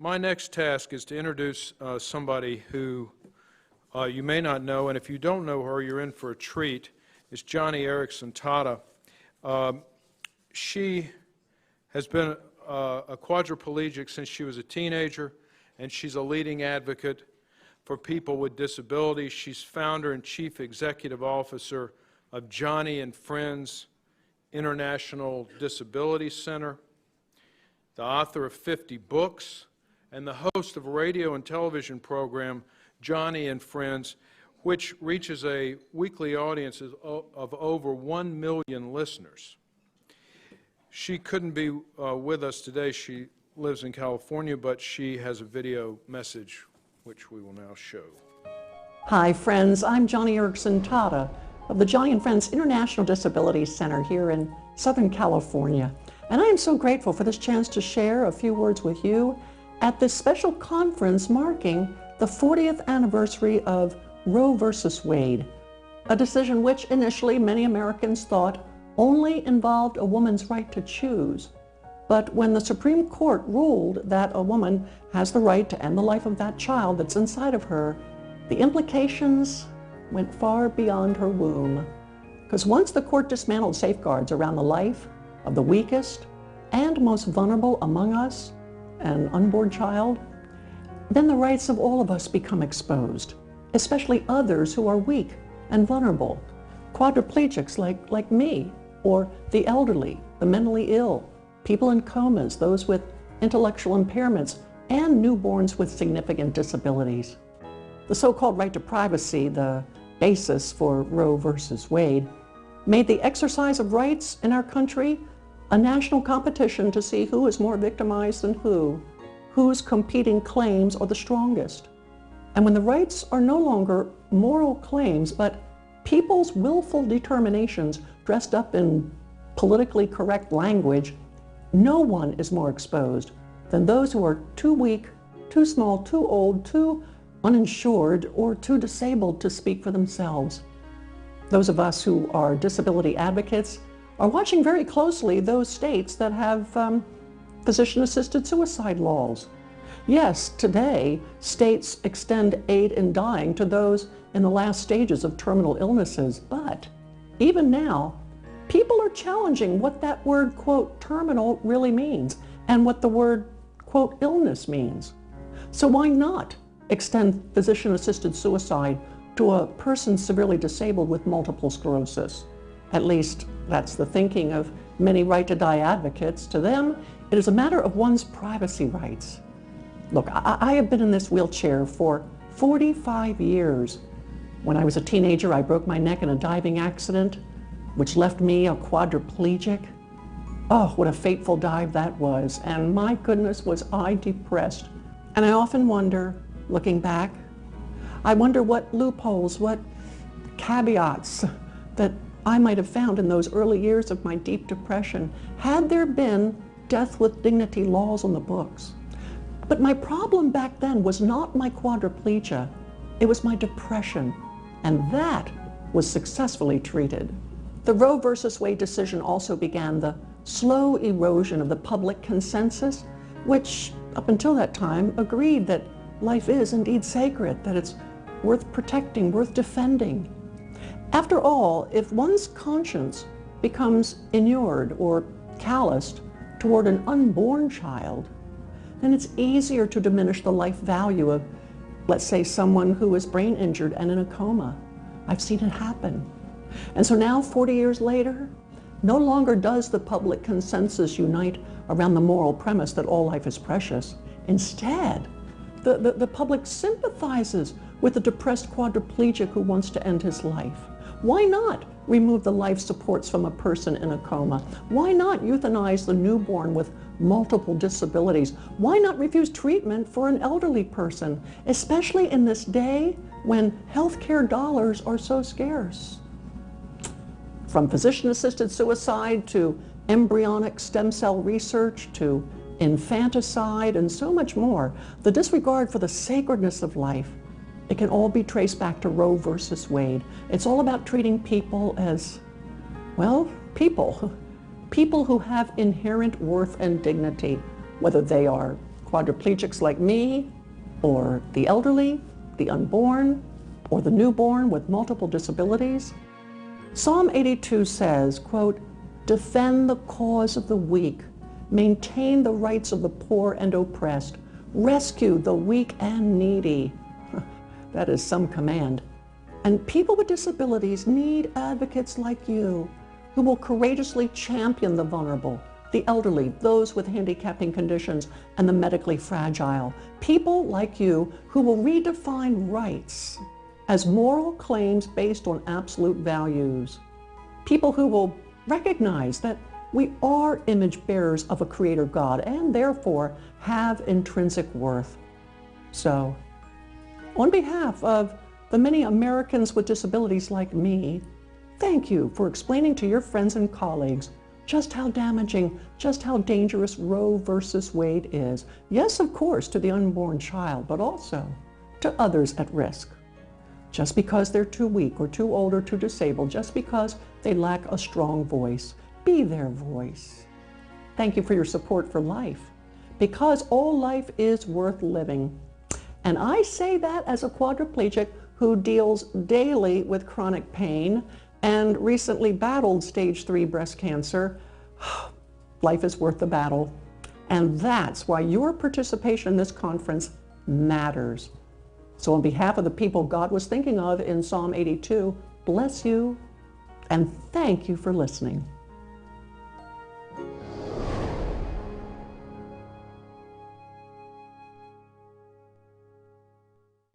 My next task is to introduce somebody who you may not know, and if you don't know her, you're in for a treat. It's Joni Eareckson Tada. She has been a quadriplegic since she was a teenager, and she's a leading advocate for people with disabilities. She's founder and chief executive officer of Joni and Friends International Disability Center, the author of 50 books, and the host of a radio and television program, Joni and Friends, which reaches a weekly audience of over 1 million listeners. She couldn't be with us today. She lives in California, but she has a video message which we will now show. Hi friends, I'm Joni Eareckson Tada of the Joni and Friends International Disability Center here in Southern California. And I am so grateful for this chance to share a few words with you at this special conference marking the 40th anniversary of Roe versus Wade, a decision which initially many Americans thought only involved a woman's right to choose. But when the Supreme Court ruled that a woman has the right to end the life of that child that's inside of her, the implications went far beyond her womb. Because once the court dismantled safeguards around the life of the weakest and most vulnerable among us, an unborn child, then the rights of all of us become exposed, especially others who are weak and vulnerable, quadriplegics like me, or the elderly, the mentally ill, people in comas, those with intellectual impairments, and newborns with significant disabilities. The so-called right to privacy, the basis for Roe versus Wade, made the exercise of rights in our country a national competition to see who is more victimized than whose competing claims are the strongest. And when the rights are no longer moral claims, but people's willful determinations dressed up in politically correct language, no one is more exposed than those who are too weak, too small, too old, too uninsured, or too disabled to speak for themselves. Those of us who are disability advocates are watching very closely those states that have physician-assisted suicide laws. Yes, today, states extend aid in dying to those in the last stages of terminal illnesses, but even now, people are challenging what that word, quote, terminal really means, and what the word, quote, illness means. So why not extend physician-assisted suicide to a person severely disabled with multiple sclerosis? At least, that's the thinking of many right-to-die advocates. To them, it is a matter of one's privacy rights. Look, I have been in this wheelchair for 45 years. When I was a teenager, I broke my neck in a diving accident, which left me a quadriplegic. Oh, what a fateful dive that was. And my goodness, was I depressed. And I often wonder, looking back, I wonder what loopholes, what caveats that I might have found in those early years of my deep depression had there been death with dignity laws on the books. But my problem back then was not my quadriplegia, it was my depression, and that was successfully treated. The Roe versus Wade decision also began the slow erosion of the public consensus, which up until that time agreed that life is indeed sacred, that it's worth protecting, worth defending. After all, if one's conscience becomes inured or calloused toward an unborn child, then it's easier to diminish the life value of, let's say, someone who is brain injured and in a coma. I've seen it happen. And so now, 40 years later, no longer does the public consensus unite around the moral premise that all life is precious. Instead, the public sympathizes with the depressed quadriplegic who wants to end his life. Why not remove the life supports from a person in a coma? Why not euthanize the newborn with multiple disabilities? Why not refuse treatment for an elderly person, especially in this day when healthcare dollars are so scarce? From physician-assisted suicide to embryonic stem cell research to infanticide and so much more, the disregard for the sacredness of life, it can all be traced back to Roe versus Wade. It's all about treating people as, well, people. People who have inherent worth and dignity, whether they are quadriplegics like me, or the elderly, the unborn, or the newborn with multiple disabilities? Psalm 82 says, quote, "Defend the cause of the weak, maintain the rights of the poor and oppressed, rescue the weak and needy." That is some command. And people with disabilities need advocates like you who will courageously champion the vulnerable, the elderly, those with handicapping conditions, and the medically fragile. People like you who will redefine rights as moral claims based on absolute values. People who will recognize that we are image bearers of a creator God and therefore have intrinsic worth. So, on behalf of the many Americans with disabilities like me, thank you for explaining to your friends and colleagues just how damaging, just how dangerous Roe versus Wade is. Yes, of course, to the unborn child, but also to others at risk. Just because they're too weak or too old or too disabled, just because they lack a strong voice, be their voice. Thank you for your support for life, because all life is worth living. And I say that as a quadriplegic who deals daily with chronic pain and recently battled stage 3 breast cancer. Life is worth the battle. And that's why your participation in this conference matters. So on behalf of the people God was thinking of in Psalm 82, bless you and thank you for listening.